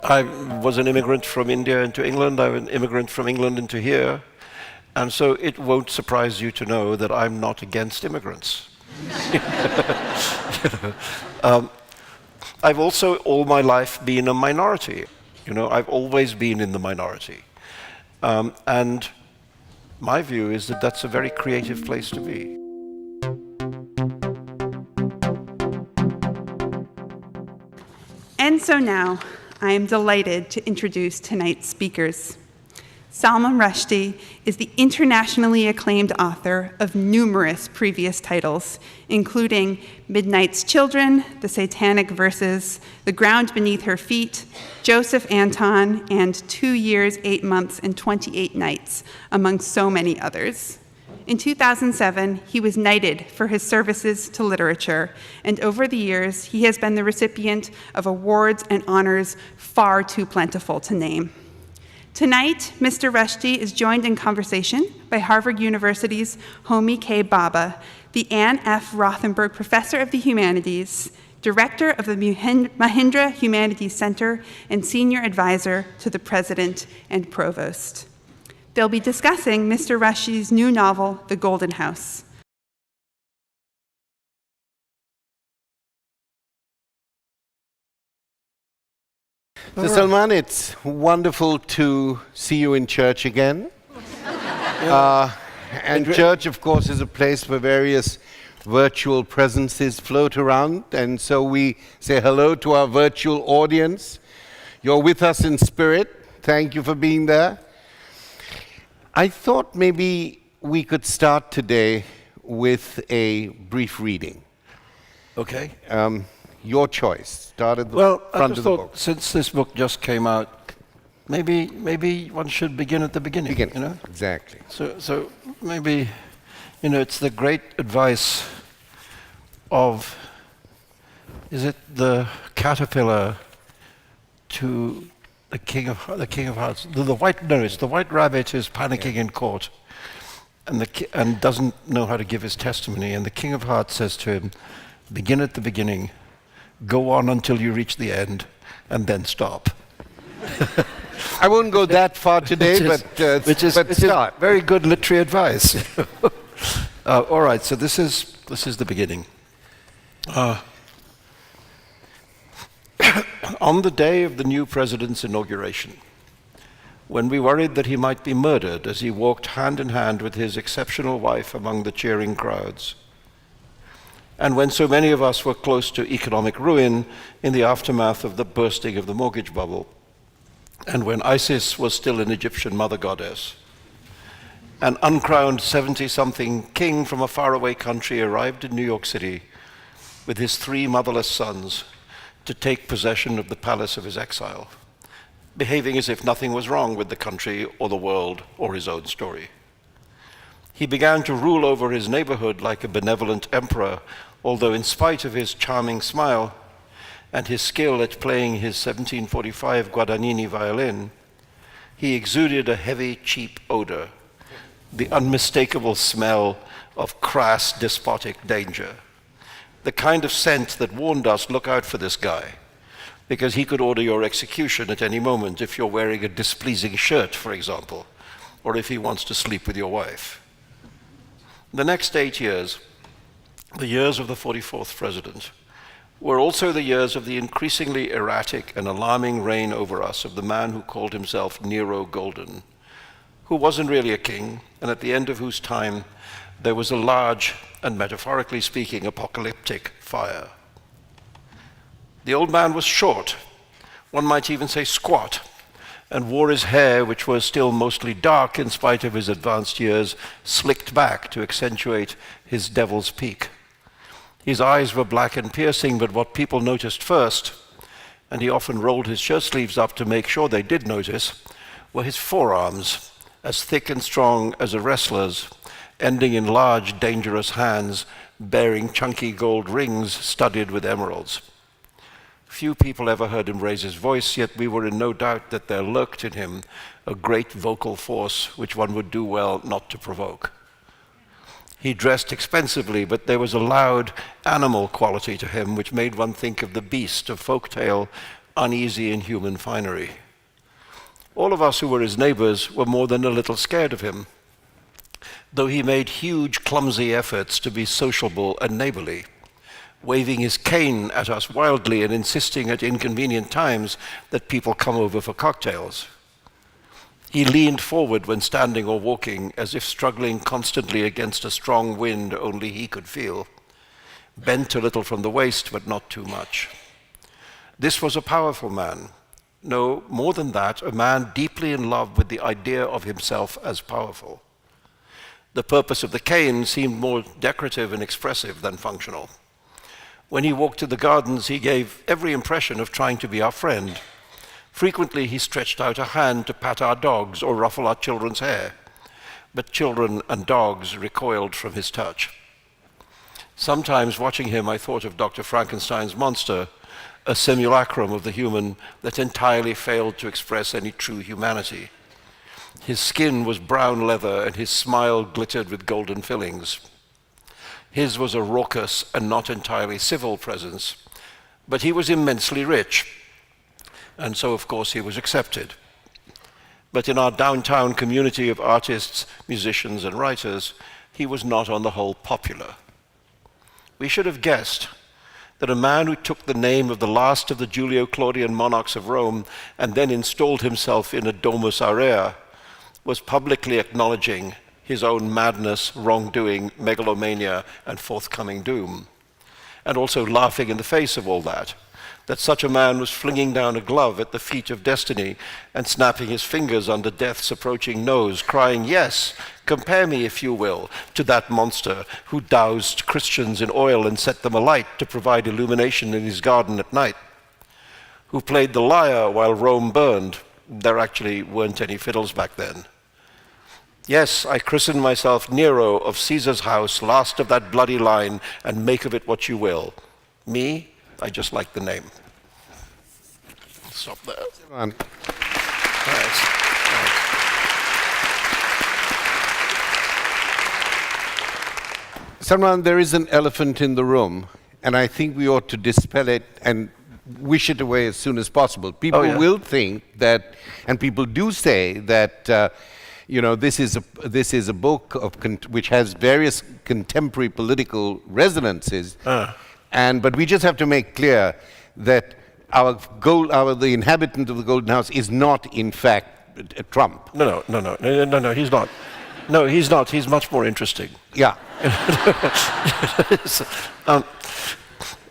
I was an immigrant from India into England. I'm an immigrant from England into here. And so it won't surprise you to know that I'm not against immigrants. I've also all my life been a minority. I've always been in the minority. And my view is that that's a very creative place to be. And so now, I am delighted to introduce tonight's speakers. Salman Rushdie is the internationally acclaimed author of numerous previous titles, including Midnight's Children, The Satanic Verses, The Ground Beneath Her Feet, Joseph Anton, and 2 years, 8 months, and 28 nights, among so many others. In 2007, he was knighted for his services to literature, and over the years, he has been the recipient of awards and honors far too plentiful to name. Tonight, Mr. Rushdie is joined in conversation by Harvard University's Homi K. BhaBha, the Anne F. Rothenberg Professor of the Humanities, Director of the Mahindra Humanities Center, and Senior Advisor to the President and Provost. They'll be discussing Mr. Rushdie's new novel, The Golden House. So Salman, it's wonderful to see you in church again. And church, of course, is a place where various virtual presences float around. And so we say hello to our virtual audience. You're with us in spirit. Thank you for being there. I thought maybe we could start today with a brief reading. Okay. Your choice. Start at the front of the book. Since this book just came out, maybe one should begin at the beginning. Exactly. So maybe, it's the great advice of, is it the caterpillar to the king of hearts? It's the white rabbit is panicking in court, and doesn't know how to give his testimony. And the king of hearts says to him, "Begin at the beginning, go on until you reach the end, and then stop." I won't go that far today, which is very good literary advice. All right, so this is the beginning. On the day of the new president's inauguration, when we worried that he might be murdered as he walked hand in hand with his exceptional wife among the cheering crowds, and when so many of us were close to economic ruin in the aftermath of the bursting of the mortgage bubble, and when ISIS was still an Egyptian mother goddess, an uncrowned 70-something king from a faraway country arrived in New York City with his 3 motherless sons to take possession of the palace of his exile, behaving as if nothing was wrong with the country or the world or his own story. He began to rule over his neighborhood like a benevolent emperor, although in spite of his charming smile and his skill at playing his 1745 Guadagnini violin, he exuded a heavy, cheap odor, the unmistakable smell of crass, despotic danger, the kind of scent that warned us, look out for this guy, because he could order your execution at any moment if you're wearing a displeasing shirt, for example, or if he wants to sleep with your wife. The next 8 years, the years of the 44th president, were also the years of the increasingly erratic and alarming reign over us of the man who called himself Nero Golden, who wasn't really a king, and at the end of whose time there was a large, and metaphorically speaking, apocalyptic fire. The old man was short, one might even say squat, and wore his hair, which was still mostly dark in spite of his advanced years, slicked back to accentuate his devil's peak. His eyes were black and piercing, but what people noticed first, and he often rolled his shirt sleeves up to make sure they did notice, were his forearms, as thick and strong as a wrestler's, ending in large, dangerous hands bearing chunky gold rings studded with emeralds. Few people ever heard him raise his voice, yet we were in no doubt that there lurked in him a great vocal force which one would do well not to provoke. He dressed expensively, but there was a loud animal quality to him which made one think of the beast of folktale uneasy in human finery. All of us who were his neighbors were more than a little scared of him, though he made huge, clumsy efforts to be sociable and neighborly, waving his cane at us wildly and insisting at inconvenient times that people come over for cocktails. He leaned forward when standing or walking, as if struggling constantly against a strong wind only he could feel, bent a little from the waist, but not too much. This was a powerful man. No, more than that, a man deeply in love with the idea of himself as powerful. The purpose of the cane seemed more decorative and expressive than functional. When he walked to the gardens, he gave every impression of trying to be our friend. Frequently, he stretched out a hand to pat our dogs or ruffle our children's hair, but children and dogs recoiled from his touch. Sometimes, watching him, I thought of Dr. Frankenstein's monster, a simulacrum of the human that entirely failed to express any true humanity. His skin was brown leather, and his smile glittered with golden fillings. His was a raucous and not entirely civil presence, but he was immensely rich, and so, of course, he was accepted. But in our downtown community of artists, musicians, and writers, he was not on the whole popular. We should have guessed that a man who took the name of the last of the Julio-Claudian monarchs of Rome and then installed himself in a domus aurea was publicly acknowledging his own madness, wrongdoing, megalomania, and forthcoming doom, and also laughing in the face of all that such a man was flinging down a glove at the feet of destiny and snapping his fingers under death's approaching nose, crying, "Yes, compare me, if you will, to that monster who doused Christians in oil and set them alight to provide illumination in his garden at night, who played the lyre while Rome burned." There actually weren't any fiddles back then. "Yes, I christen myself Nero of Caesar's house, last of that bloody line, and make of it what you will. Me, I just like the name." Stop there. Salman. Thanks. Salman, there is an elephant in the room, and I think we ought to dispel it and wish it away as soon as possible. People will think that, and people do say that, this is a book which has various contemporary political resonances. But we just have to make clear that the inhabitant of the Golden House is not, in fact, Trump. No, he's not. No, he's not. He's much more interesting. Yeah.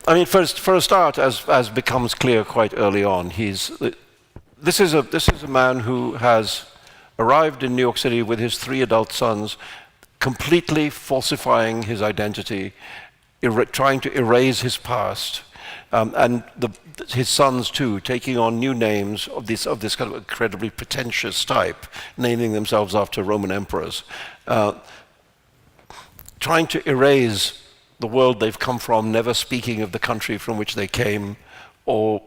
I mean, for a start, as becomes clear quite early on, this is a man who has arrived in New York City with his 3 adult sons, completely falsifying his identity, trying to erase his past, and his sons too, taking on new names of this kind of incredibly pretentious type, naming themselves after Roman emperors, trying to erase the world they've come from, never speaking of the country from which they came, or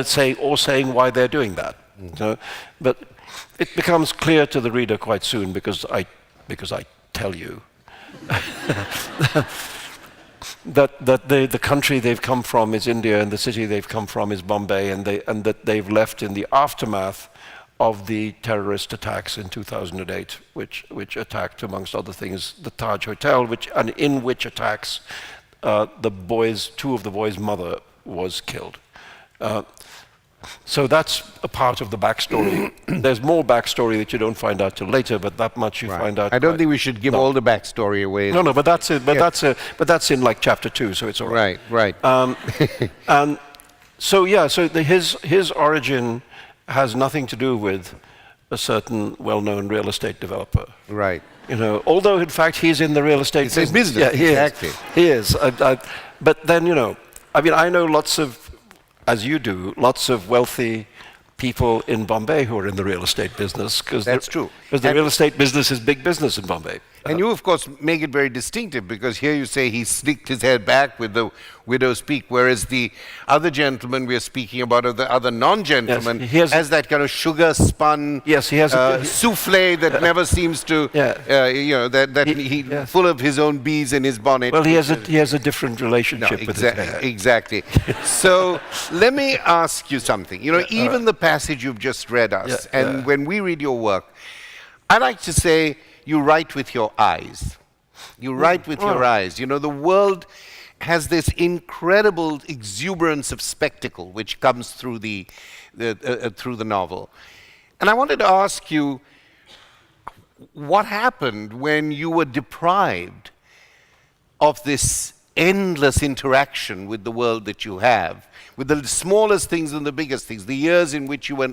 saying why they're doing that. But it becomes clear to the reader quite soon because I tell you. that the country they've come from is India, and the city they've come from is Bombay, and that they've left in the aftermath of the terrorist attacks in 2008, which attacked, amongst other things, the Taj Hotel, in which attacks two of the boys' mother was killed. So that's a part of the backstory. There's more backstory that you don't find out till later, but that much you find out. I don't think we should give all the backstory away. No, but that's it. But that's in like chapter 2, so it's all right. Right. And so his origin has nothing to do with a certain well-known real estate developer. Right. Although in fact he's in the real estate business. Yeah, exactly. He is. But then I know lots of, as you do, lots of wealthy people in Bombay who are in the real estate business. That's true. Because the real estate business is big business in Bombay. And you, of course, make it very distinctive, because here you say he slicked his hair back with the widow's peak, whereas the other gentleman we are speaking about, or the other non-gentleman, Yes, has that kind of sugar-spun Yes, he has souffle that never seems to, full of his own bees in his bonnet. Well, he has a different relationship with his hair. Exactly. So let me ask you something. Even the passage you've just read us, when we read your work, I like to say you write with your eyes. You write with your eyes. The world has this incredible exuberance of spectacle which comes through the novel. And I wanted to ask you, what happened when you were deprived of this endless interaction with the world that you have, with the smallest things and the biggest things, the years in which you were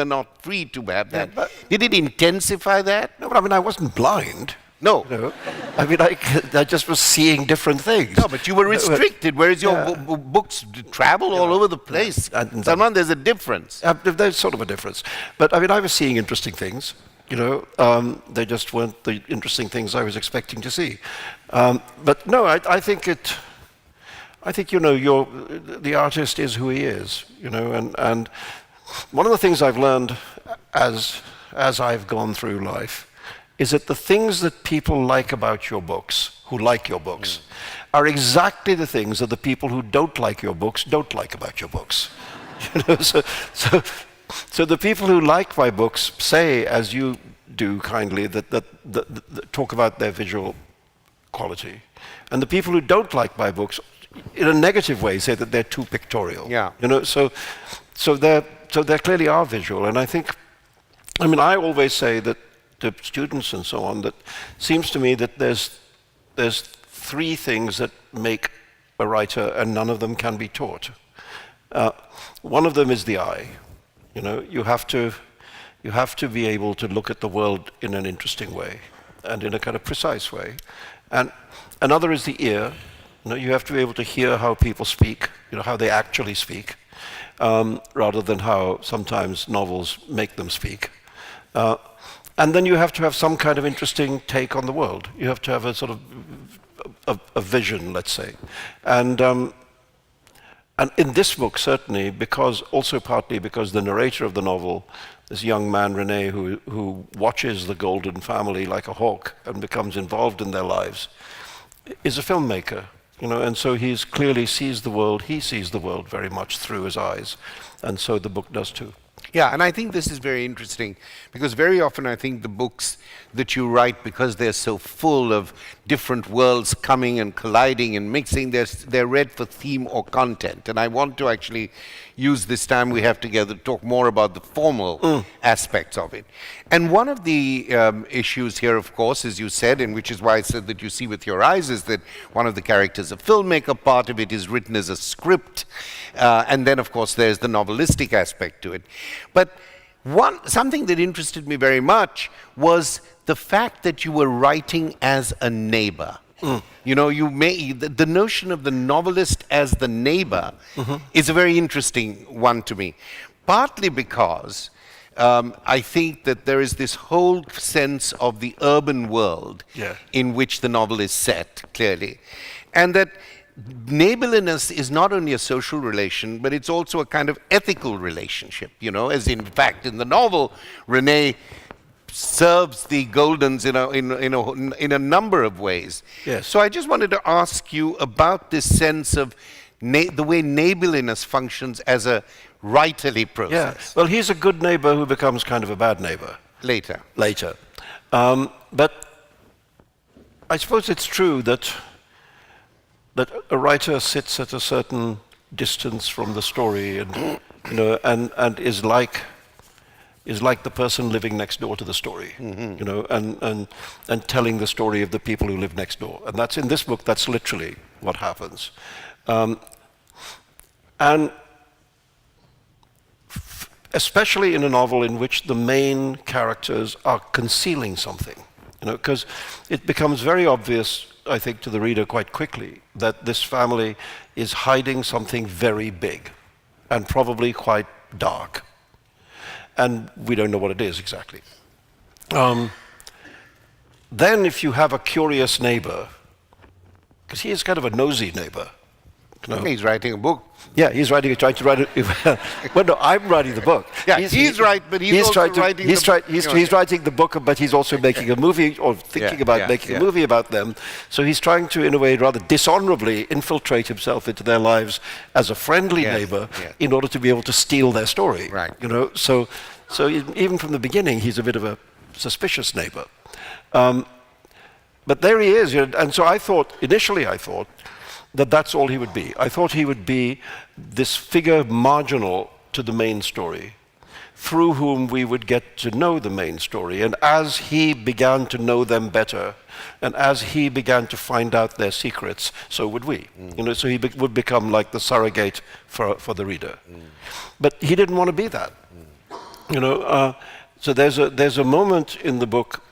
not free to have that? Did it intensify that? No, but I wasn't blind. No. I just was seeing different things. No, but you were restricted, whereas your books travel all over the place. Salman, there's a difference. There's sort of a difference. But I was seeing interesting things. They just weren't the interesting things I was expecting to see. But no, I think the artist is who he is. And one of the things I've learned as I've gone through life is that the things that people like about your books, who like your books, are exactly the things that the people who don't like your books don't like about your books. So the people who like my books say, as you do kindly, that talk about their visual quality, and the people who don't like my books, in a negative way, say that they're too pictorial. Yeah. So they clearly are visual, and I think, I always say that to students and so on, that seems to me that there's three things that make a writer, and none of them can be taught. One of them is the eye. You have to be able to look at the world in an interesting way and in a kind of precise way. And another is the ear. You have to be able to hear how people speak, how they actually speak, rather than how sometimes novels make them speak. And then you have to have some kind of interesting take on the world. You have to have a sort of a vision, let's say. And in this book, certainly, partly because the narrator of the novel, this young man, René, who watches the Golden family like a hawk and becomes involved in their lives, is a filmmaker, and so he sees the world very much through his eyes, and so the book does too. Yeah, and I think this is very interesting, because very often I think the books that you write, because they're so full of different worlds coming and colliding and mixing, they're read for theme or content. And I want to actually use this time we have together to talk more about the formal aspects of it. And one of the issues here, of course, as you said, and which is why I said that you see with your eyes, is that one of the characters is a filmmaker, part of it is written as a script, and then, of course, there's the novelistic aspect to it. But something that interested me very much was the fact that you were writing as a neighbor. The notion of the novelist as the neighbor is a very interesting one to me, partly because I think that there is this whole sense of the urban world in which the novel is set, clearly, and that neighborliness is not only a social relation, but it's also a kind of ethical relationship, as in fact in the novel, René serves the Goldens in a number of ways. Yes. So I just wanted to ask you about this sense of the way neighborliness functions as a writerly process. Yeah. Well, he's a good neighbor who becomes kind of a bad neighbor. Later. But I suppose it's true that a writer sits at a certain distance from the story, and is like the person living next door to the story, and telling the story of the people who live next door. And that's in this book. That's literally what happens. And especially in a novel in which the main characters are concealing something, because it becomes very obvious, I think, to the reader quite quickly that this family is hiding something very big and probably quite dark. And we don't know what it is exactly. then if you have a curious neighbor, because he is kind of a nosy neighbor. You know? He's writing a book. Yeah, trying to write it. Well, no, I'm writing the book. Yeah, he's right, but he's also writing he's writing the book, but he's also making a movie or thinking about making a movie about them. So he's trying to, in a way, rather dishonorably infiltrate himself into their lives as a friendly neighbor in order to be able to steal their story. Right. You know, so even from the beginning, he's a bit of a suspicious neighbor. But there he is, and so initially I thought that that's all he would be. I thought he would be this figure marginal to the main story, through whom we would get to know the main story. And as he began to know them better, and as he began to find out their secrets, so would we. You know, so he would become like the surrogate for the reader. But he didn't want to be that. You know, so there's a moment in the book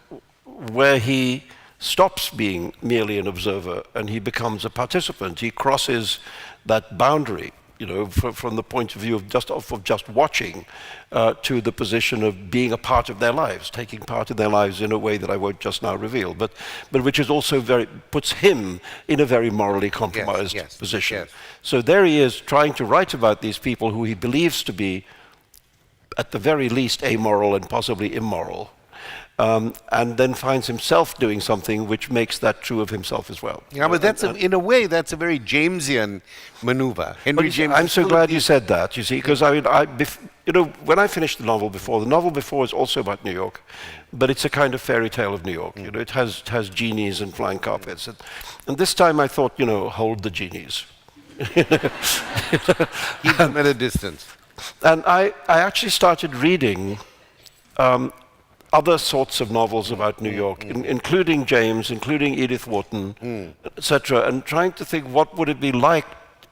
where he stops being merely an observer and he becomes a participant. He crosses that boundary, you know, from the point of view of just watching to the position of being a part of their lives, taking part in their lives in a way that I won't just now reveal, but which is also puts him in a very morally compromised position. Yes. So there he is trying to write about these people who he believes to be at the very least amoral and possibly immoral. And then finds himself doing something which makes that true of himself as well. Yeah, but in a way, that's a very Jamesian maneuver. I'm so glad you said that, you see, because I mean, you know, when I finished the novel before is also about New York, but it's a kind of fairy tale of New York. You know, it has genies and flying carpets. And this time I thought, you know, hold the genies. Keep them at a distance. And I actually started reading other sorts of novels about New York, including James, including Edith Wharton, etc., and trying to think what would it be like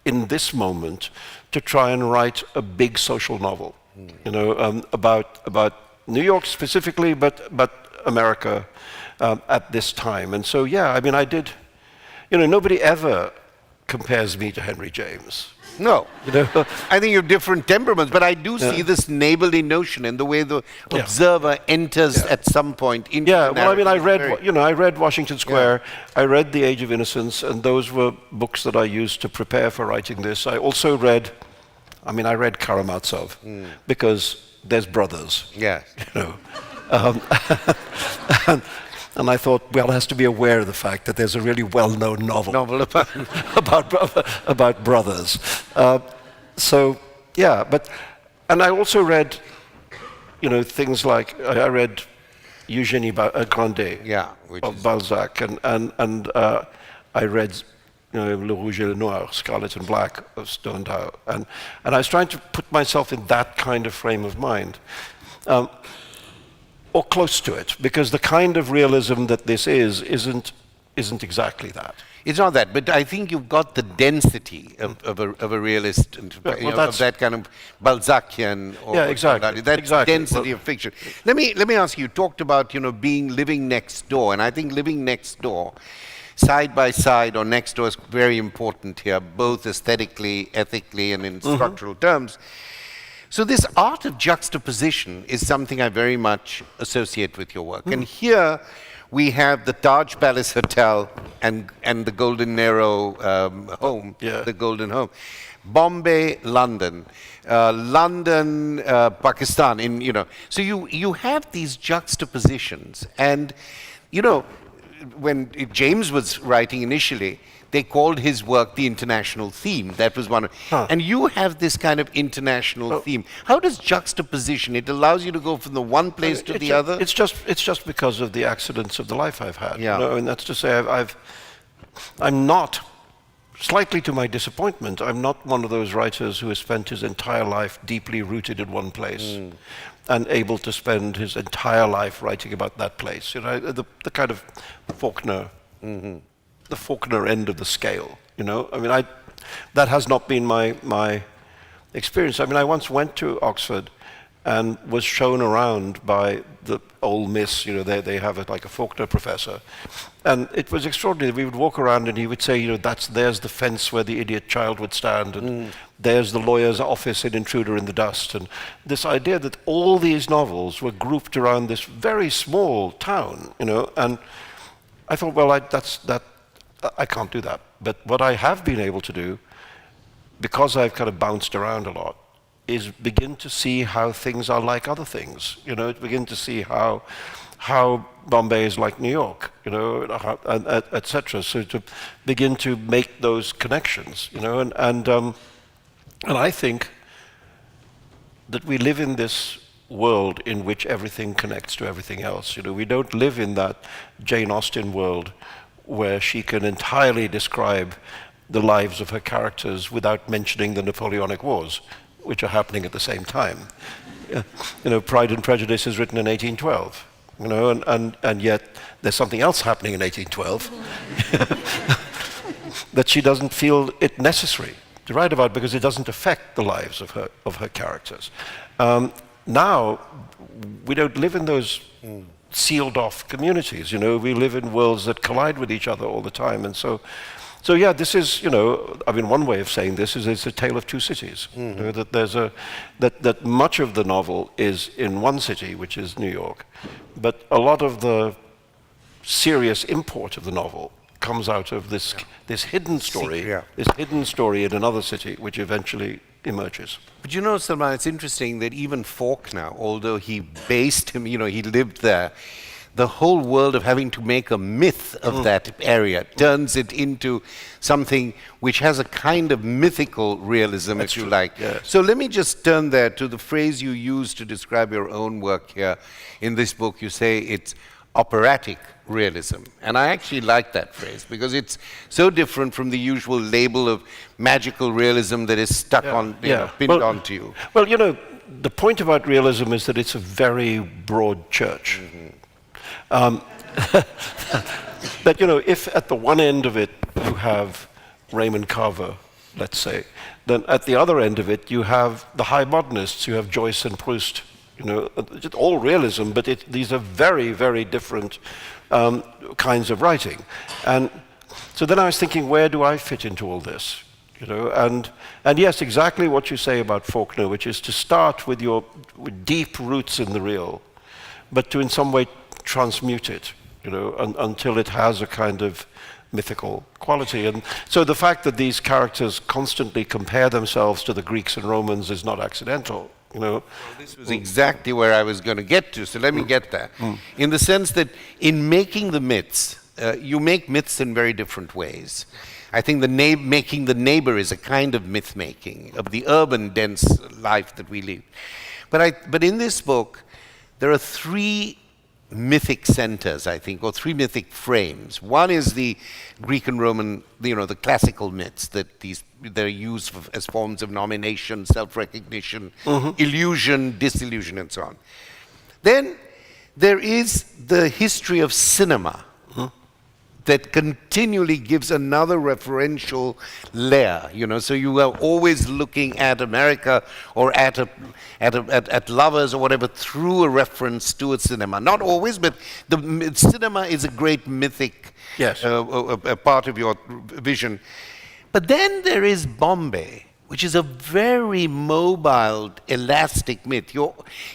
in this moment to try and write a big social novel, you know, about New York specifically, but America at this time. And so, yeah, I mean, I did, you know, nobody ever compares me to Henry James. No, you know, I think you're different temperaments, but I do see this neighborly notion in the way the observer enters at some point into the narrative. Well, I mean, I read Washington Square, I read The Age of Innocence, and those were books that I used to prepare for writing this. I also read Karamazov because there's brothers. Yes. You know. And I thought, well, it has to be aware of the fact that there's a really well-known novel about brothers. So, yeah, and I also read, you know, things like, I read Eugénie Grandet of Balzac, and I read, you know, Le Rouge et le Noir, Scarlet and Black of Stendhal, and I was trying to put myself in that kind of frame of mind. Or close to it, because the kind of realism that this isn't exactly that. It's not that, but I think you've got the density of a realist, of that kind of Balzacian. Exactly. That density of fiction. Let me ask you. You talked about, you know, living next door, and I think living next door, side by side or next door, is very important here, both aesthetically, ethically, and in structural terms. So this art of juxtaposition is something I very much associate with your work. And here we have the Taj Palace Hotel and the Golden Narrow home, the Golden Home. Bombay, London, Pakistan, you know. So you have these juxtapositions. And, you know, when James was writing initially, they called his work the international theme. That was one. And you have this kind of international theme. How does juxtaposition? It allows you to go from the one place to the other. It's just because of the accidents of the life I've had. Yeah. You know, and that's to say, I'm not, slightly to my disappointment, I'm not one of those writers who has spent his entire life deeply rooted in one place and able to spend his entire life writing about that place. You know, the kind of Faulkner. The Faulkner end of the scale, you know. I mean, that has not been my experience. I mean, I once went to Oxford and was shown around by the old miss, you know, they have like a Faulkner professor. And it was extraordinary. We would walk around and he would say, you know, there's the fence where the idiot child would stand, and there's the lawyer's office in Intruder in the Dust. And this idea that all these novels were grouped around this very small town, you know, and I thought, well, I can't do that. But what I have been able to do, because I've kind of bounced around a lot, is begin to see how things are like other things. Begin to see how Bombay is like New York, etc. So to begin to make those connections, and I think that we live in this world in which everything connects to everything else. We don't live in that Jane Austen world where she can entirely describe the lives of her characters without mentioning the Napoleonic Wars, which are happening at the same time. Pride and Prejudice is written in 1812, and yet there's something else happening in 1812 that she doesn't feel it necessary to write about because it doesn't affect the lives of her characters. Now, we don't live in those sealed off communities, we live in worlds that collide with each other all the time. And so yeah, this is, one way of saying this is it's a tale of two cities. That there's that much of the novel is in one city, which is New York, but a lot of the serious import of the novel comes out of this hidden story, this hidden story in another city, which eventually emerges. But Salman, it's interesting that even Faulkner, although he based him, he lived there, the whole world of having to make a myth of that area turns it into something which has a kind of mythical realism, if you like. Yes. So let me just turn there to the phrase you use to describe your own work here. In this book, you say it's operatic realism. And I actually like that phrase because it's so different from the usual label of magical realism that is stuck on, pinned onto you. Well, the point about realism is that it's a very broad church. But, if at the one end of it you have Raymond Carver, let's say, then at the other end of it you have the high modernists, you have Joyce and Proust. It's all realism, but these are very, very different kinds of writing. And so then I was thinking, where do I fit into all this? And yes, exactly what you say about Faulkner, which is to start with your deep roots in the real, but to in some way transmute it, until it has a kind of mythical quality. And so the fact that these characters constantly compare themselves to the Greeks and Romans is not accidental. Well, this was exactly where I was going to get to, so let me get there. In the sense that in making the myths, you make myths in very different ways. I think making the neighbor is a kind of myth-making of the urban, dense life that we live. But in this book, there are three mythic centers, I think, or three mythic frames. One is the Greek and Roman, the classical myths that they're used as forms of nomination, self-recognition, illusion, disillusion, and so on. Then there is the history of cinema that continually gives another referential layer, so you are always looking at America or at lovers or whatever through a reference to a cinema. Not always, but the cinema is a great mythic a part of your vision. But then there is Bombay, which is a very mobile, elastic myth.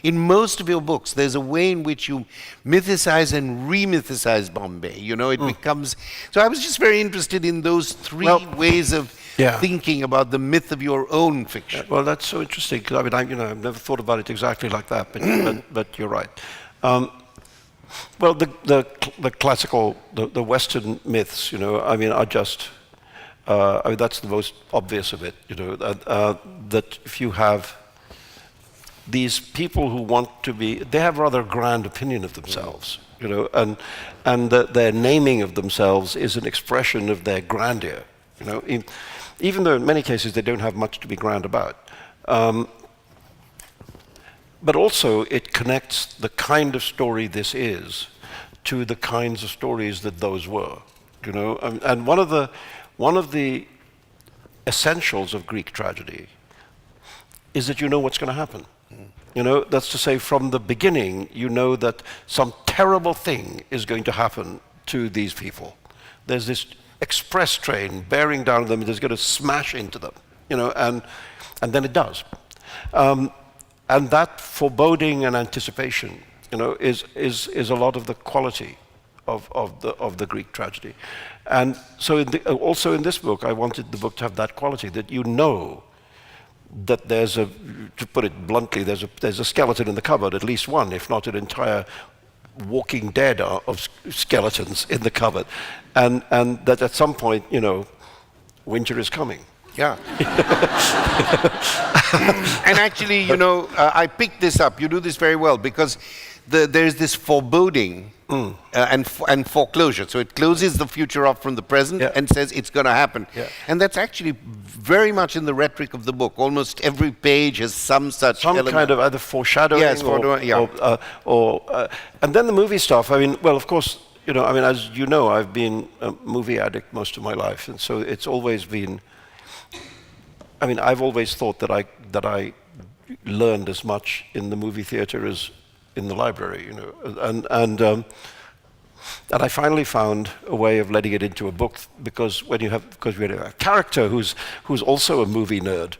In most of your books, there's a way in which you mythicize and re-mythicize Bombay. It becomes... So I was just very interested in those three ways of thinking about the myth of your own fiction. Well, that's so interesting, because I've never thought about it exactly like that, but you're right. Well, the classical, the Western myths, are just... that's the most obvious of it, that if you have these people who want to be, they have rather a grand opinion of themselves, and their naming of themselves is an expression of their grandeur, even though in many cases they don't have much to be grand about. But also it connects the kind of story this is to the kinds of stories that those were, and one of the essentials of Greek tragedy is that you know what's going to happen. That's to say, from the beginning, you know that some terrible thing is going to happen to these people. There's this express train bearing down on them, it is going to smash into them, and then it does. And that foreboding and anticipation, is a lot of the quality of the Greek tragedy. And so also in this book, I wanted the book to have that quality, that you know that there's a, to put it bluntly, there's a skeleton in the cupboard, at least one, if not an entire Walking Dead of skeletons in the cupboard, and that at some point, you know, winter is coming. Yeah. And actually, you know, I picked this up. You do this very well, because there's this foreboding and foreclosure. So it closes the future off from the present and says it's going to happen. Yeah. And that's actually very much in the rhetoric of the book. Almost every page has some such element. Kind of either foreshadowing and then the movie stuff. I mean, well, of course, you know, I mean, as you know, I've been a movie addict most of my life, and so it's always been, I mean, I've always thought that I learned as much in the movie theater as in the library, you know, and I finally found a way of letting it into a book, because we have a character who's also a movie nerd,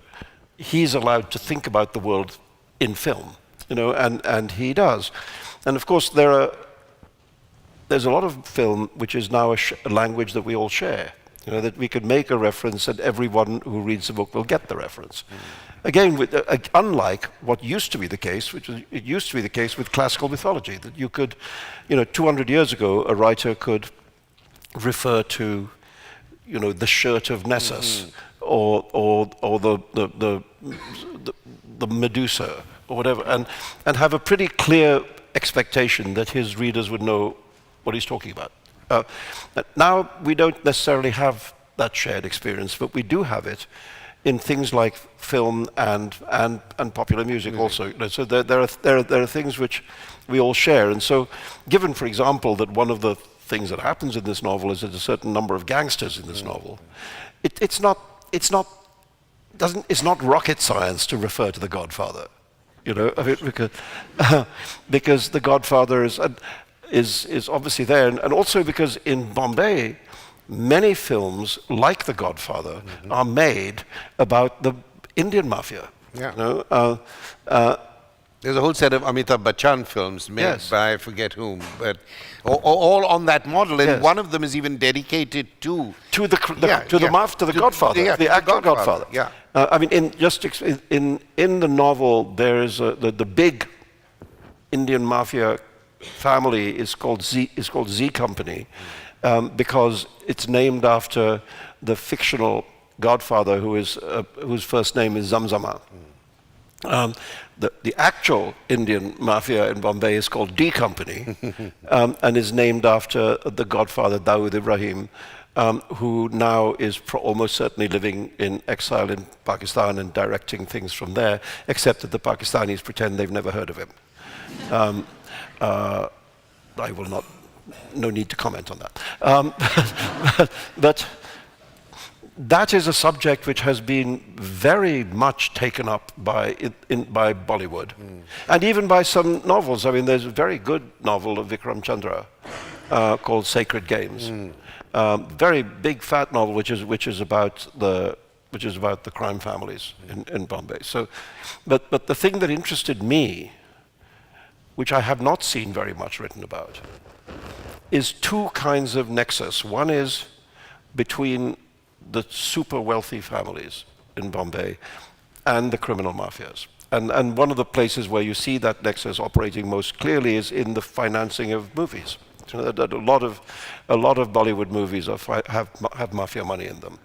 he's allowed to think about the world in film, you know, and he does, and of course there's a lot of film which is now a language that we all share. You know, that we could make a reference and everyone who reads the book will get the reference. Again, unlike what used to be the case, it used to be the case with classical mythology, that you could, you know, 200 years ago, a writer could refer to, you know, the shirt of Nessus, or the Medusa, or whatever, and have a pretty clear expectation that his readers would know what he's talking about. Now we don't necessarily have that shared experience, but we do have it in things like film and popular music also. So there are things which we all share. And so, given, for example, that one of the things that happens in this novel is there's a certain number of gangsters in this novel, it's not rocket science to refer to The Godfather, you know, I mean, because The Godfather is obviously there, and also because in Bombay, many films like The Godfather are made about the Indian mafia. Yeah. You know? There's a whole set of Amitabh Bachchan films made by I forget whom, but all on that model, and one of them is even dedicated to the Godfather, the actual Godfather. Yeah. I mean, in the novel, there is the big Indian mafia family is called Z Company, because it's named after the fictional Godfather whose first name is Zamzama. The actual Indian mafia in Bombay is called D Company, and is named after the Godfather Dawood Ibrahim, who now is almost certainly living in exile in Pakistan and directing things from there, except that the Pakistanis pretend they've never heard of him. I will not, no need to comment on that. But that is a subject which has been very much taken up by Bollywood, and even by some novels. I mean, there's a very good novel of Vikram Chandra called Sacred Games. Very big, fat novel, which is about the crime families in Bombay. So, but the thing that interested me, which I have not seen very much written about, is two kinds of nexus. One is between the super wealthy families in Bombay and the criminal mafias. And one of the places where you see that nexus operating most clearly is in the financing of movies. You know, that a lot of Bollywood movies have mafia money in them.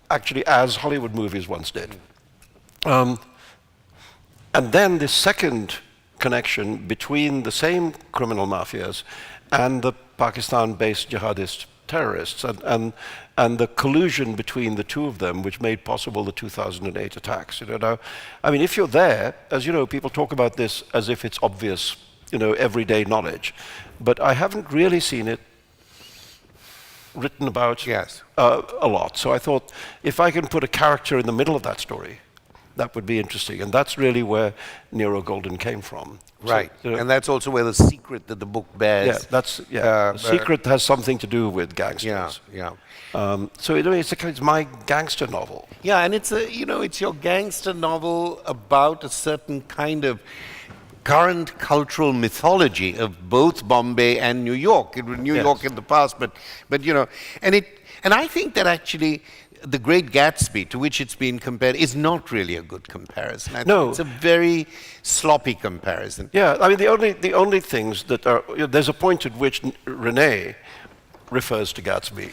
Actually, as Hollywood movies once did. And then the second connection between the same criminal mafias and the Pakistan-based jihadist terrorists, and the collusion between the two of them, which made possible the 2008 attacks. You know, now, I mean, if you're there, as you know, people talk about this as if it's obvious, you know, everyday knowledge, but I haven't really seen it written about a lot. So I thought, if I can put a character in the middle of that story, that would be interesting, and that's really where Nero Golden came from. Right, so, you know, and that's also where the secret that the book bears. The secret has something to do with gangsters. So it's my gangster novel. Yeah, and it's your gangster novel about a certain kind of current cultural mythology of both Bombay and New York. It was New York in the past, but you know, and I think that actually The Great Gatsby, to which it's been compared, is not really a good comparison. I think it's a very sloppy comparison. Yeah, I mean, the only things that are, there's a point at which Renee refers to Gatsby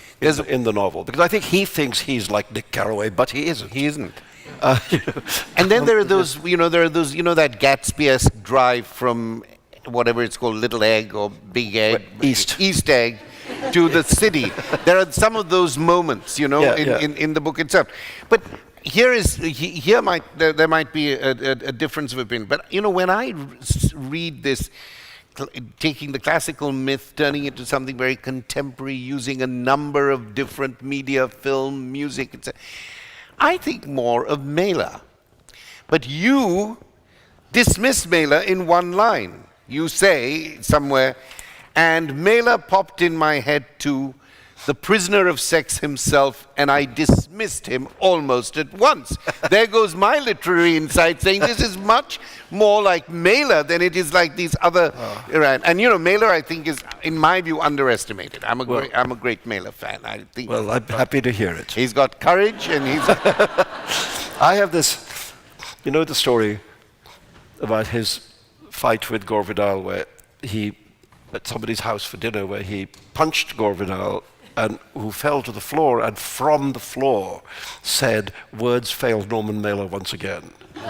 in the novel, because I think he thinks he's like Nick Carraway, but he isn't. He isn't. And then there are those, that Gatsby-esque drive from whatever it's called, Little Egg or Big Egg, East Egg, to the city. There are some of those moments, in the book itself. But there might be a difference of opinion. But when I read this, taking the classical myth, turning it to something very contemporary, using a number of different media, film, music, etc., I think more of Mela. But you dismiss Mela in one line. You say somewhere, and Mela popped in my head too, the prisoner of sex himself, and I dismissed him almost at once. There goes my literary insight saying this is much more like Mela than it is like these other. And Mela, I think, is, in my view, underestimated. I'm a great Mela fan. I think. Well, I'm happy to hear it. He's got courage, and he's. I have this, the story about his fight with Gore Vidal, where he, at somebody's house for dinner, where he punched Gore Vidal, and who fell to the floor, and from the floor said, "Words failed Norman Mailer once again." Well,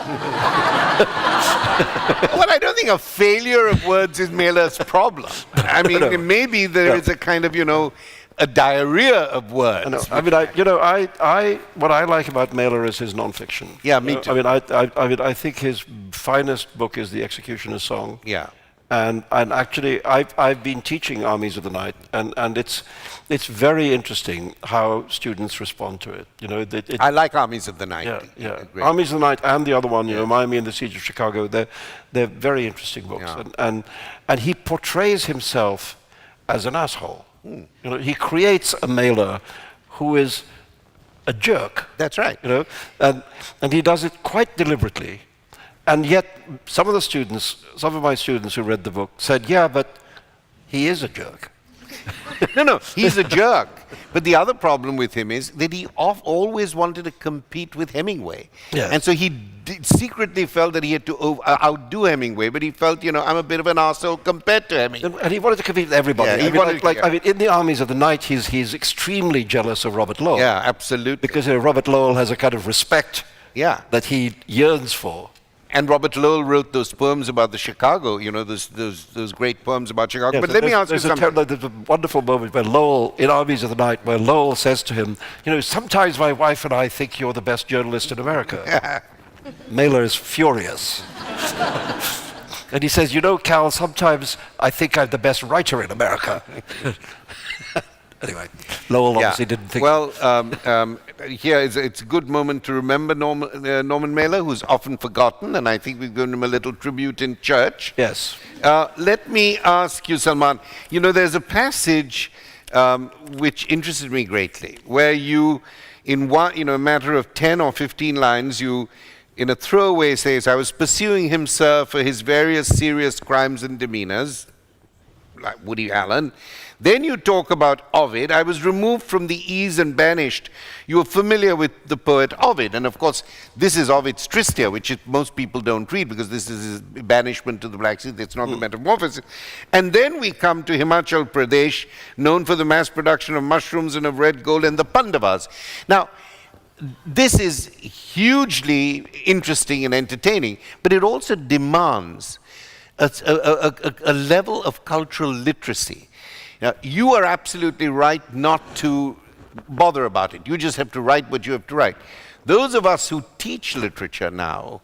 I don't think a failure of words is Mailer's problem. I mean, maybe there is a kind of, a diarrhea of words. I mean, what I like about Mailer is his nonfiction. Yeah, me too. I think his finest book is The Executioner's Song. Yeah. And actually, I've been teaching Armies of the Night, and it's very interesting how students respond to it. I like Armies of the Night. Yeah. Armies of the Night and the other one, Miami and the Siege of Chicago. They're very interesting books, and he portrays himself as an asshole. He creates a Mailer who is a jerk. That's right. And he does it quite deliberately. And yet, some of my students who read the book said, "Yeah, but he is a jerk." No, he's a jerk. But the other problem with him is that he always wanted to compete with Hemingway. Yes. And so he secretly felt that he had to outdo Hemingway, but he felt, I'm a bit of an arsehole compared to Hemingway. And he wanted to compete with everybody. Yeah, in the Armies of the Night, he's extremely jealous of Robert Lowell. Yeah, absolutely. Because Robert Lowell has a kind of respect that he yearns for. And Robert Lowell wrote those poems about the Chicago, those great poems about Chicago. But let me ask you something. There's a wonderful moment where Lowell, in Armies of the Night, where Lowell says to him, "Sometimes my wife and I think you're the best journalist in America." Mailer is furious. And he says, "Cal, sometimes I think I'm the best writer in America." Anyway, Lowell obviously didn't think... Well, here it's a good moment to remember Norman Mailer, who's often forgotten, and I think we've given him a little tribute in church. Yes. Let me ask you, Salman, there's a passage which interested me greatly, where you, in a matter of 10 or 15 lines, you, in a throwaway, says, "I was pursuing him, sir, for his various serious crimes and demeanors," like Woody Allen. Then you talk about Ovid. "I was removed from the ease and banished." You are familiar with the poet Ovid. And of course, this is Ovid's Tristia, which most people don't read because this is his banishment to the Black Sea. It's not the Metamorphosis. And then we come to Himachal Pradesh, known for the mass production of mushrooms and of red gold, and the Pandavas. Now, this is hugely interesting and entertaining, but it also demands a level of cultural literacy. Now, you are absolutely right not to bother about it. You just have to write what you have to write. Those of us who teach literature now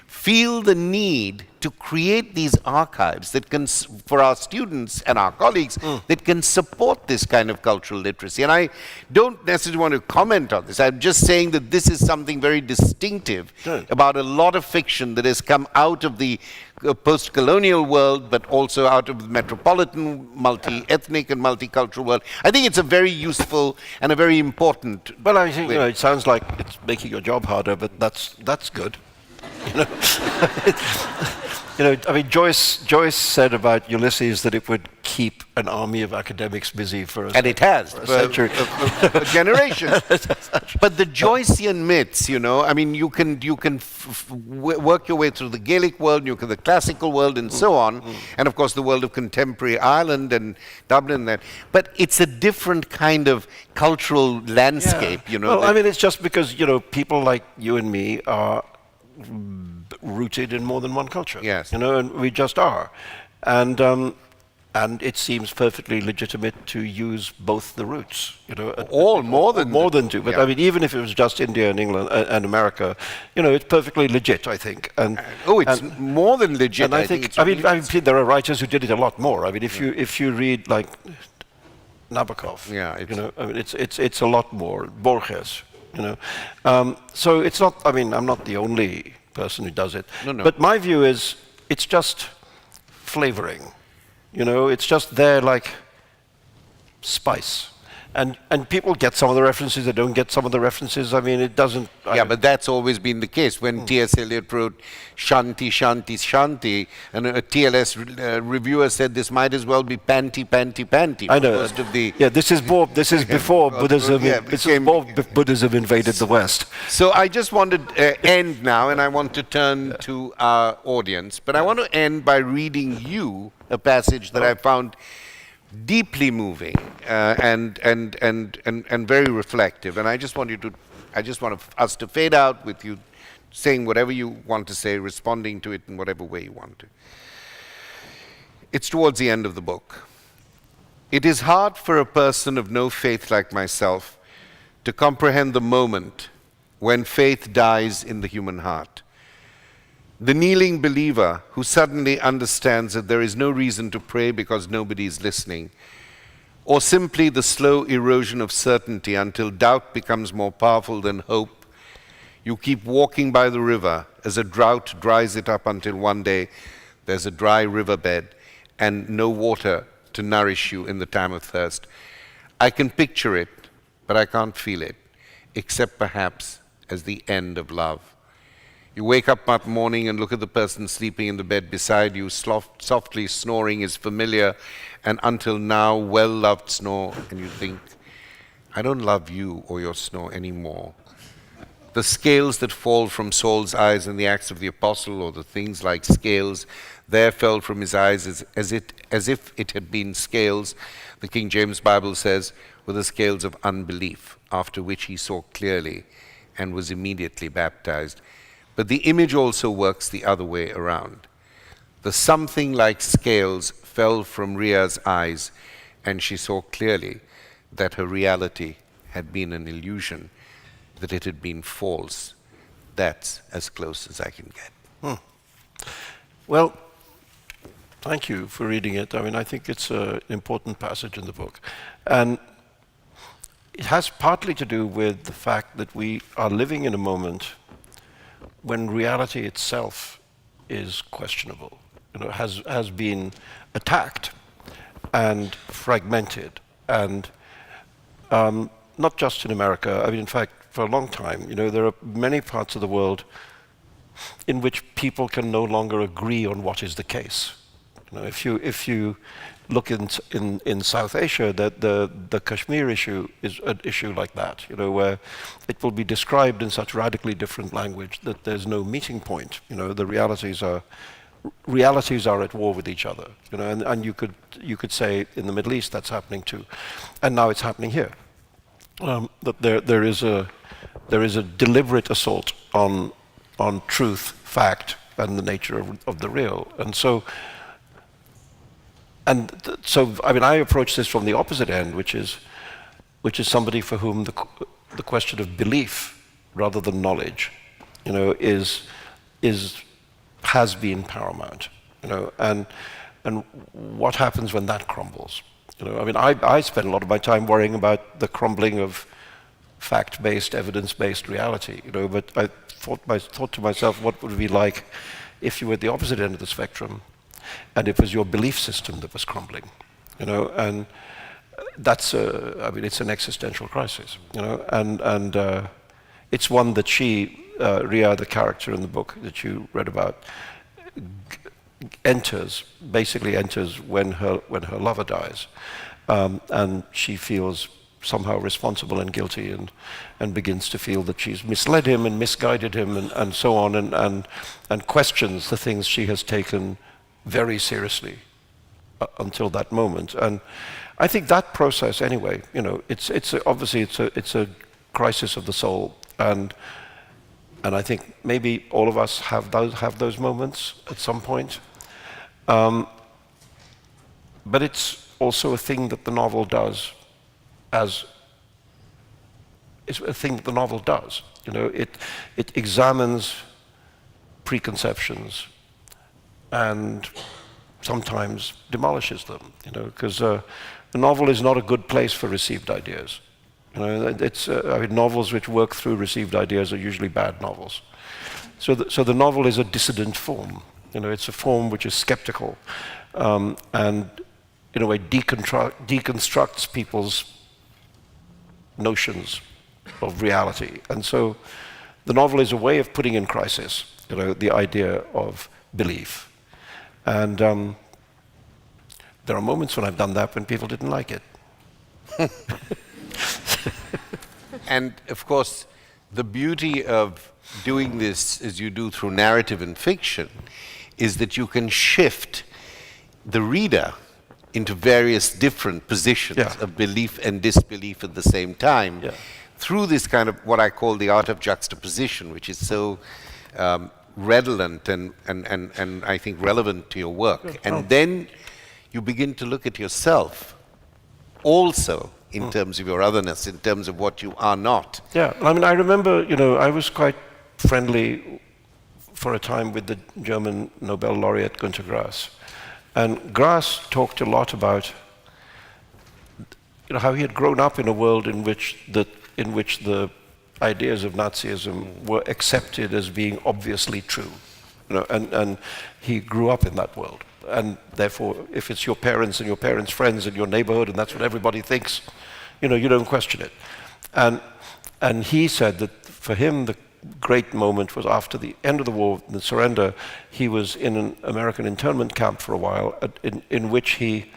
feel the need to create these archives that can, for our students and our colleagues, that can support this kind of cultural literacy. And I don't necessarily want to comment on this. I'm just saying that this is something very distinctive about a lot of fiction that has come out of the post-colonial world, but also out of the metropolitan, multi-ethnic and multicultural world. I think it's a very useful and a very important... Well, I think it sounds like it's making your job harder, but that's good. You know, I mean, Joyce said about Ulysses that it would keep an army of academics busy for And it has, for a century. a generation. But the Joycean myths, you know, I mean, you can work your way through the Gaelic world, the classical world, and so on, and of course the world of contemporary Ireland and Dublin. But it's a different kind of cultural landscape, you know. Well, I mean, it's just because, you know, people like you and me are rooted in more than one culture. Yes. You know, and we just are. And it seems perfectly legitimate to use both the roots, you know. More than two. But yeah. I mean, even if it was just India and England and America, you know, it's perfectly legit, I think. And it's more than legit. And I think it's I mean, there are writers who did it a lot more. I mean, if you read like Nabokov, you know, I mean, it's a lot more. Borges, you know. So it's not. I mean, I'm not the only person who does it. No. But my view is, it's just flavoring. You know, it's just there like spice. And people get some of the references, they don't get some of the references. I mean, it doesn't... but that's always been the case. When T.S. Eliot wrote Shanti, Shanti, Shanti, and a TLS reviewer said this might as well be Panty, Panty, Panty. I know. Most of the this is before Buddhism. This is before Buddhism invaded the West. So I just want to end now, and I want to turn to our audience. But I want to end by reading you a passage that I found deeply moving and very reflective. And I just want us to fade out with you saying whatever you want to say, responding to it in whatever way you want to. It's towards the end of the book. It is hard for a person of no faith like myself to comprehend the moment when faith dies in the human heart. The kneeling believer who suddenly understands that there is no reason to pray because nobody is listening, or simply the slow erosion of certainty until doubt becomes more powerful than hope. You keep walking by the river as a drought dries it up until one day there's a dry riverbed and no water to nourish you in the time of thirst. I can picture it, but I can't feel it, except perhaps as the end of love. You wake up that morning and look at the person sleeping in the bed beside you, softly snoring his familiar and until now well-loved snore, and you think, I don't love you or your snore anymore. The scales that fall from Saul's eyes in the Acts of the Apostle, or the things like scales, there fell from his eyes as if it had been scales, the King James Bible says, were the scales of unbelief, after which he saw clearly and was immediately baptized. But the image also works the other way around. The something like scales fell from Ria's eyes, and she saw clearly that her reality had been an illusion, that it had been false. That's as close as I can get. Well, thank you for reading it. I mean, I think it's an important passage in the book. And it has partly to do with the fact that we are living in a moment when reality itself is questionable, you know, has been attacked and fragmented, and not just in America. I mean, in fact, for a long time, you know, there are many parts of the world in which people can no longer agree on what is the case. You know, if you look in South Asia, that the Kashmir issue is an issue like that, you know, where it will be described in such radically different language that there's no meeting point. You know, the realities are at war with each other. You know, and you could say in the Middle East that's happening too, and now it's happening here. That there is a deliberate assault on truth, fact, and the nature of the real, and so. So, I mean, I approach this from the opposite end, which is somebody for whom the question of belief rather than knowledge, you know, has been paramount, you know, and what happens when that crumbles, you know? I mean, I spend a lot of my time worrying about the crumbling of fact-based, evidence-based reality, you know, but I thought to myself, what would it be like if you were at the opposite end of the spectrum? And it was your belief system that was crumbling, you know, and that's I mean, it's an existential crisis, you know, and it's one that Ria, the character in the book that you read about, basically enters when her lover dies, and she feels somehow responsible and guilty, and begins to feel that she's misled him and misguided him, and so on, and questions the things she has taken very seriously until that moment. And I think that process, anyway, it's obviously it's a crisis of the soul, and I think maybe all of us have those moments at some point. But it's also a thing that the novel does. It's a thing that the novel does. It examines preconceptions and sometimes demolishes them. Because a novel is not a good place for received ideas. Novels which work through received ideas are usually bad novels. So the novel is a dissident form. It's a form which is skeptical, and in a way deconstructs people's notions of reality. And so the novel is a way of putting in crisis, the idea of belief. And there are moments when I've done that when people didn't like it. And of course, the beauty of doing this as you do through narrative and fiction is that you can shift the reader into various different positions of belief and disbelief at the same time through this kind of what I call the art of juxtaposition, which is so redolent and I think relevant to your work. And then you begin to look at yourself also in terms of your otherness, in terms of what you are not. Yeah, I remember, I was quite friendly for a time with the German Nobel laureate Günter Grass. And Grass talked a lot about how he had grown up in a world in which the ideas of Nazism were accepted as being obviously true. And he grew up in that world. And therefore, if it's your parents and your parents' friends and your neighborhood and that's what everybody thinks, you don't question it. And he said that for him, the great moment was after the end of the war, the surrender. He was in an American internment camp for a while, in which he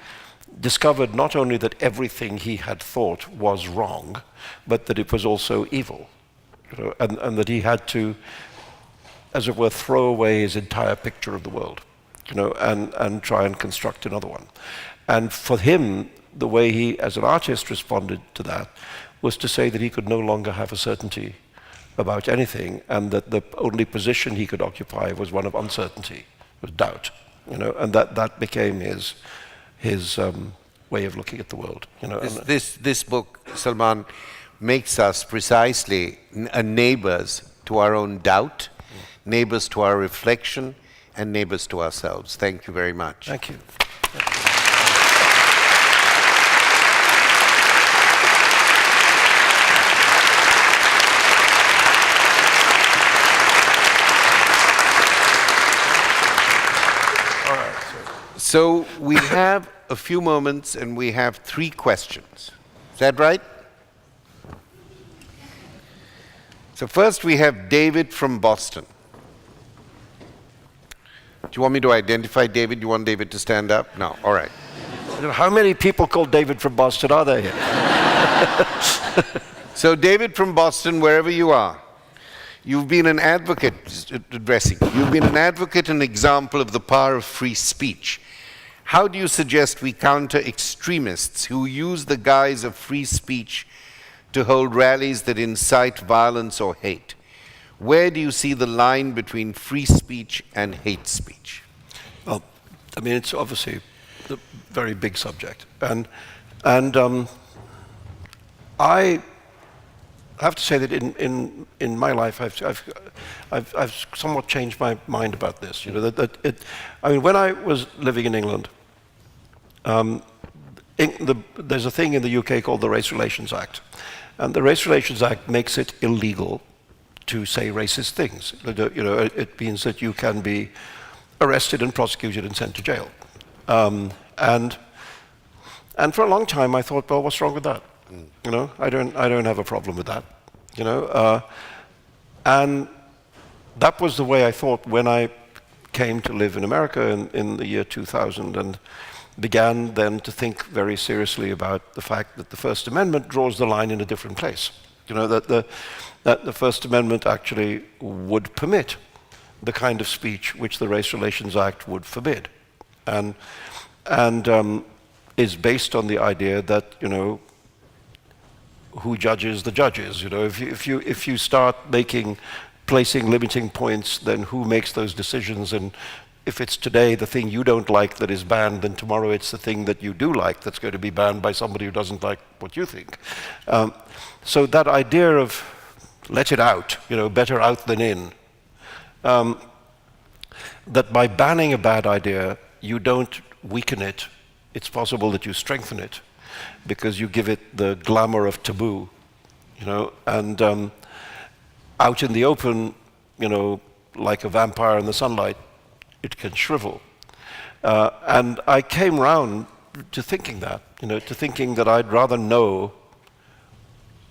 discovered not only that everything he had thought was wrong, but that it was also evil, and that he had to, as it were, throw away his entire picture of the world, and try and construct another one. And for him, the way he, as an artist, responded to that was to say that he could no longer have a certainty about anything, and that the only position he could occupy was one of uncertainty, of doubt, and that became his way of looking at the world. This book, Salman, makes us precisely neighbors to our own doubt, neighbors to our reflection, and neighbors to ourselves. Thank you very much. Thank you. So we have a few moments and we have 3 questions. Is that right? So first we have David from Boston. Do you want me to identify David? Do you want David to stand up? No. All right. How many people called David from Boston are there here? So David from Boston, wherever you are, you've been an advocate, you've been an advocate and example of the power of free speech. How do you suggest we counter extremists who use the guise of free speech to hold rallies that incite violence or hate? Where do you see the line between free speech and hate speech? Well, it's obviously a very big subject. And I have to say that in my life, I've somewhat changed my mind about this. When I was living in England, there's a thing in the UK called the Race Relations Act, and the Race Relations Act makes it illegal to say racist things. It means that you can be arrested and prosecuted and sent to jail. And for a long time, I thought, well, what's wrong with that? I don't have a problem with that. And that was the way I thought when I came to live in America in the year 2000 and began then to think very seriously about the fact that the First Amendment draws the line in a different place. You know, that the First Amendment actually would permit the kind of speech which the Race Relations Act would forbid, and is based on the idea that, you know, who judges the judges. You know, if you start placing limiting points, then who makes those decisions? And if it's today the thing you don't like that is banned, then tomorrow it's the thing that you do like that's going to be banned by somebody who doesn't like what you think. So that idea of let it out, you know, better out than in, that by banning a bad idea, you don't weaken it. It's possible that you strengthen it because you give it the glamour of taboo, you know, and out in the open, you know, like a vampire in the sunlight, it can shrivel. And I came round to thinking that, you know, to thinking that I'd rather know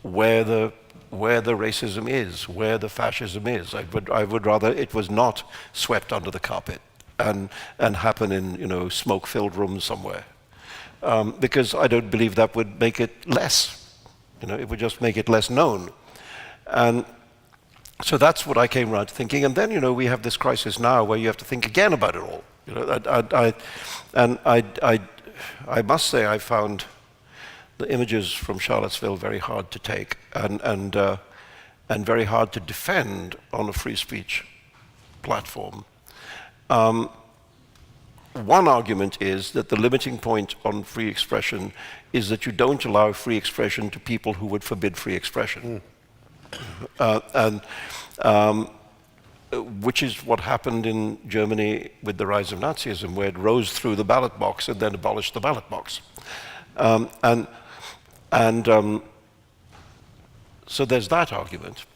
where the racism is, where the fascism is. I would rather it was not swept under the carpet and happen in, you know, smoke-filled rooms somewhere, because I don't believe that would make it less. You know, it would just make it less known. And so that's what I came around to thinking. And then, you know, we have this crisis now where you have to think again about it all. You know, I must say I found the images from Charlottesville very hard to take and very hard to defend on a free speech platform. One argument is that the limiting point on free expression is that you don't allow free expression to people who would forbid free expression. Which is what happened in Germany with the rise of Nazism, where it rose through the ballot box and then abolished the ballot box. So there's that argument.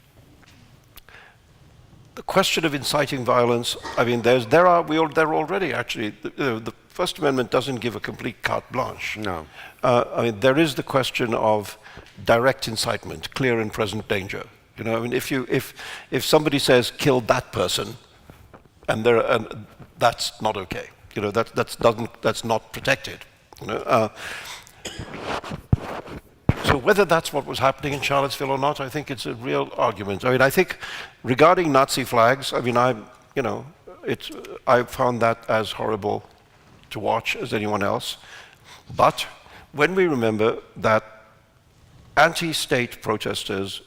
The question of inciting violence, I mean, there already actually. The First Amendment doesn't give a complete carte blanche. No. I mean, there is the question of direct incitement, clear and present danger. You know, I mean, if somebody says kill that person, and that's not okay. You know, that's not protected. You know. So whether that's what was happening in Charlottesville or not, I think it's a real argument. I mean, I think regarding Nazi flags, I mean, I found that as horrible to watch as anyone else. But when we remember that anti-state protesters,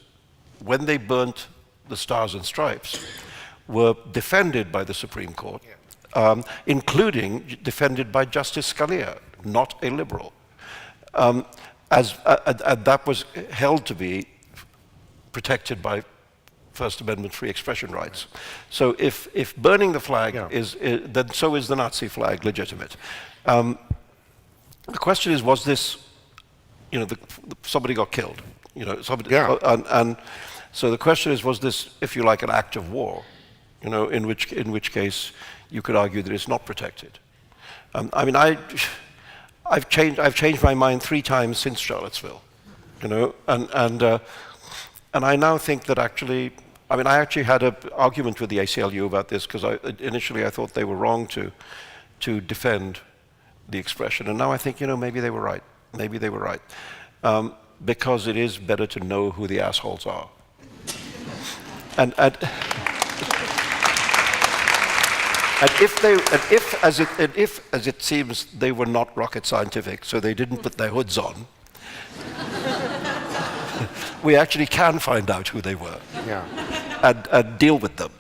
when they burnt the Stars and Stripes, were defended by the Supreme Court, including defended by Justice Scalia, not a liberal. That was held to be protected by First Amendment free expression rights. So if burning the flag is, then so is the Nazi flag legitimate. The question is, was this, you know, somebody got killed, you know, and so the question is, was this, if you like, an act of war, you know, in which case you could argue that it's not protected. I mean, I've changed my mind 3 times since Charlottesville, you know, and I now think that actually, I mean, I actually had an argument with the ACLU about this because initially I thought they were wrong to defend the expression, and now I think, you know, maybe they were right. Maybe they were right, because it is better to know who the assholes are, and if, as it seems, they were not rocket scientific, so they didn't put their hoods on, we actually can find out who they were, and deal with them.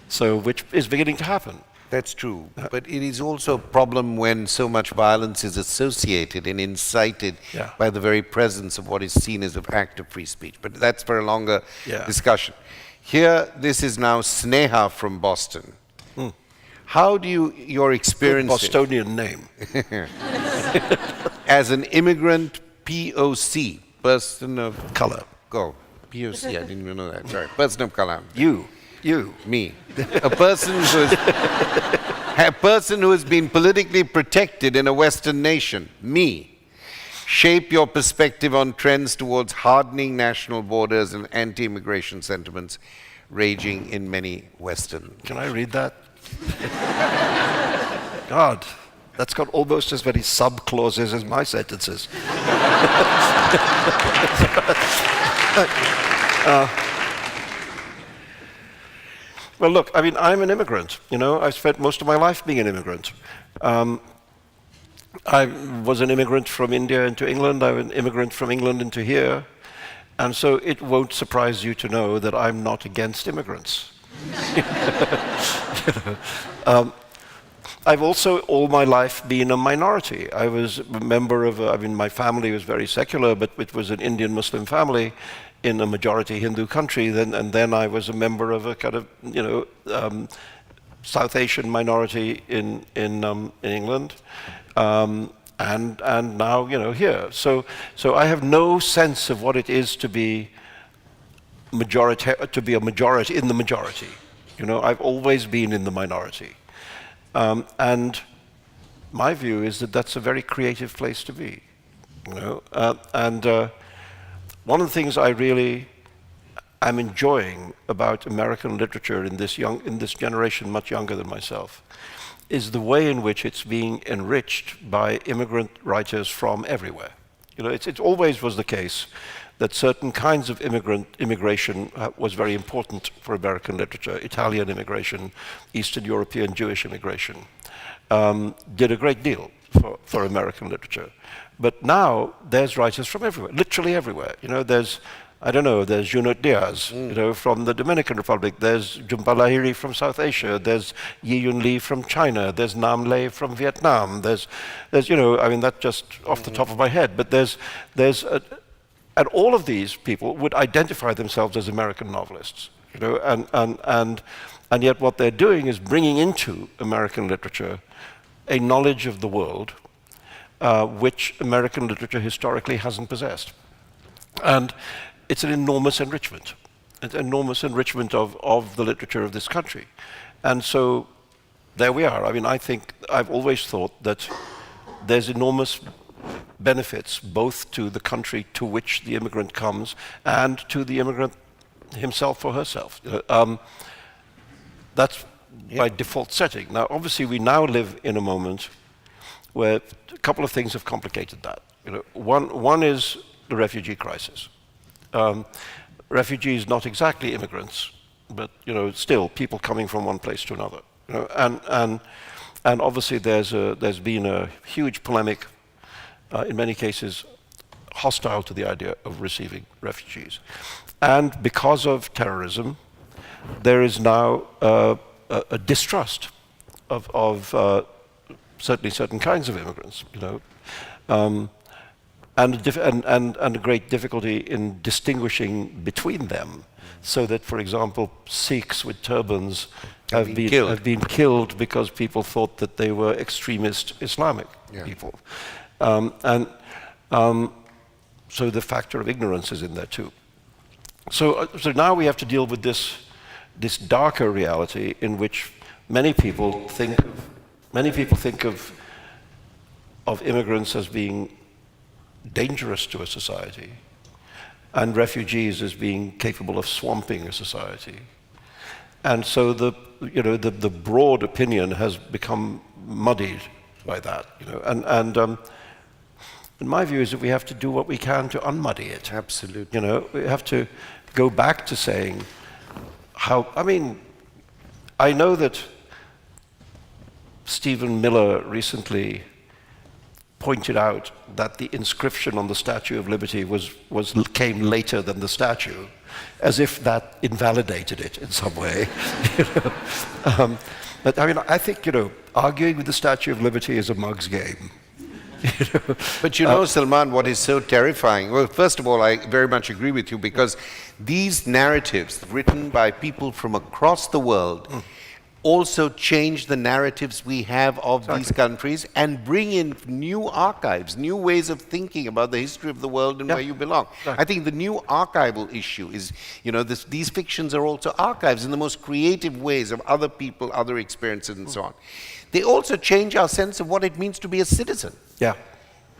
So, which is beginning to happen. That's true. But it is also a problem when so much violence is associated and incited by the very presence of what is seen as an act of free speech. But that's for a longer discussion. Here, this is now Sneha from Boston. How do your experience... Bostonian name. As an immigrant POC, person of... Color. Go. POC, I didn't even know that. Sorry. Person of color. You. Me. A person who has been politically protected in a Western nation. Me. Shape your perspective on trends towards hardening national borders and anti-immigration sentiments raging in many Western... Can I read that? God, that's got almost as many sub-clauses as my sentences. Well, look, I mean, I'm an immigrant. You know, I spent most of my life being an immigrant. I was an immigrant from India into England. I was an immigrant from England into here. And so it won't surprise you to know that I'm not against immigrants. I've also all my life been a minority. I was a member of, I mean, my family was very secular, but it was an Indian Muslim family in a majority Hindu country. And then I was a member of a kind of, you know, South Asian minority in England. And now, you know, here. So I have no sense of what it is to be a majority in the majority. You know, I've always been in the minority. And my view is that that's a very creative place to be. You know, one of the things I really am enjoying about American literature in this generation much younger than myself is the way in which it's being enriched by immigrant writers from everywhere. You know, it always was the case that certain kinds of immigration was very important for American literature. Italian immigration, Eastern European Jewish immigration, did a great deal for American literature. But now there's writers from everywhere, literally everywhere. You know, there's Junot Diaz, you know, from the Dominican Republic. There's Jhumpa Lahiri from South Asia. There's Yi Yun Lee from China. There's Nam Le from Vietnam. There's, you know, I mean, that's just off the top of my head. But and all of these people would identify themselves as American novelists, you know, and yet what they're doing is bringing into American literature a knowledge of the world which American literature historically hasn't possessed. And it's an enormous enrichment. It's an enormous enrichment of the literature of this country. And so there we are. I mean, I think I've always thought that there's enormous benefits both to the country to which the immigrant comes and to the immigrant himself or herself. That's by default setting. Now, obviously, we now live in a moment where a couple of things have complicated that. You know, one is the refugee crisis. Refugees, not exactly immigrants, but you know, still people coming from one place to another. You know, and obviously there's been a huge polemic, in many cases hostile to the idea of receiving refugees. And because of terrorism, there is now a distrust of certainly certain kinds of immigrants, you know, and a great difficulty in distinguishing between them, so that, for example, Sikhs with turbans have been killed because people thought that they were extremist Islamic people. So the factor of ignorance is in there too. So now we have to deal with this darker reality in which many people think of immigrants as being dangerous to a society, and refugees as being capable of swamping a society. And so the broad opinion has become muddied by that. You know, and my view is that we have to do what we can to unmuddy it. Absolutely. You know, we have to go back to saying how. I mean, I know that Stephen Miller recently pointed out that the inscription on the Statue of Liberty came later than the statue, as if that invalidated it in some way. You know? But I mean, I think, you know, arguing with the Statue of Liberty is a mug's game. You know? But you know, Salman, what is so terrifying? Well, first of all, I very much agree with you, because these narratives written by people from across the world also change the narratives we have of these countries and bring in new archives, new ways of thinking about the history of the world and where you belong. I think the new archival issue is, you know, these fictions are also archives in the most creative ways of other people, other experiences, and so on. They also change our sense of what it means to be a citizen. Yeah.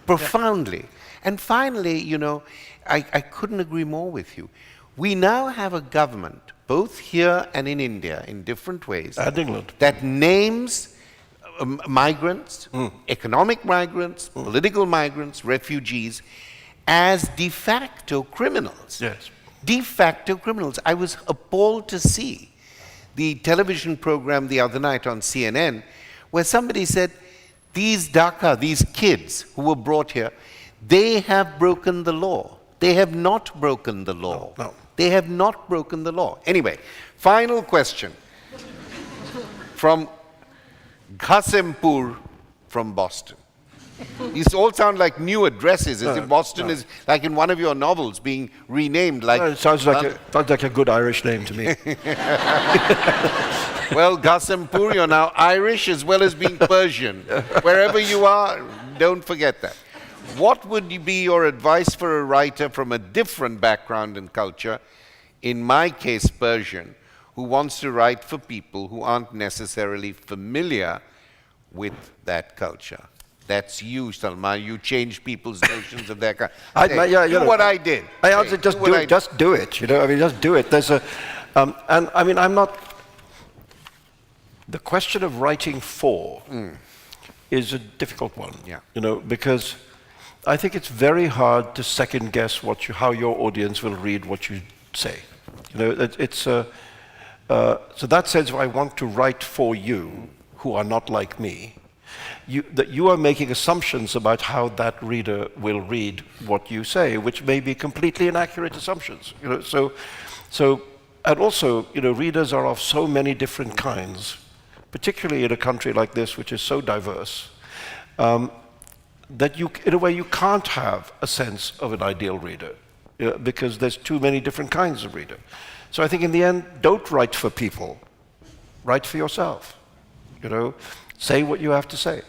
Profoundly. And finally, you know, I couldn't agree more with you. We now have a government both here and in India, in different ways, And England. that names migrants, economic migrants, political migrants, refugees, as de facto criminals. Yes. De facto criminals. I was appalled to see the television program the other night on CNN where somebody said, these Dhaka, these kids who were brought here, they have broken the law. They have not broken the law. No. They have not broken the law. Anyway, final question from Ghasempur from Boston. These all sound like new addresses, as if Boston is like in one of your novels being renamed like... It sounds like a good Irish name to me. Well, Ghasempur, you're now Irish as well as being Persian. Wherever you are, don't forget that. What would be your advice for a writer from a different background and culture, in my case Persian, who wants to write for people who aren't necessarily familiar with that culture? That's you, Salman. You change people's notions of their culture. Do what I did. I answer, just do it. Just do it. You know, I mean, just do it. There's a, and I mean, I'm not. The question of writing for is a difficult one. Yeah. You know, because I think it's very hard to second guess how your audience will read what you say. You know, so that says, if I want to write for you, who are not like me, that you are making assumptions about how that reader will read what you say, which may be completely inaccurate assumptions. You know, so and also, you know, readers are of so many different kinds, particularly in a country like this, which is so diverse, that in a way, you can't have a sense of an ideal reader, because there's too many different kinds of reader. So I think in the end, don't write for people, write for yourself. You know, say what you have to say.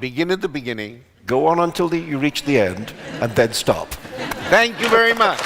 Begin at the beginning. Go on until you reach the end, and then stop. Thank you very much.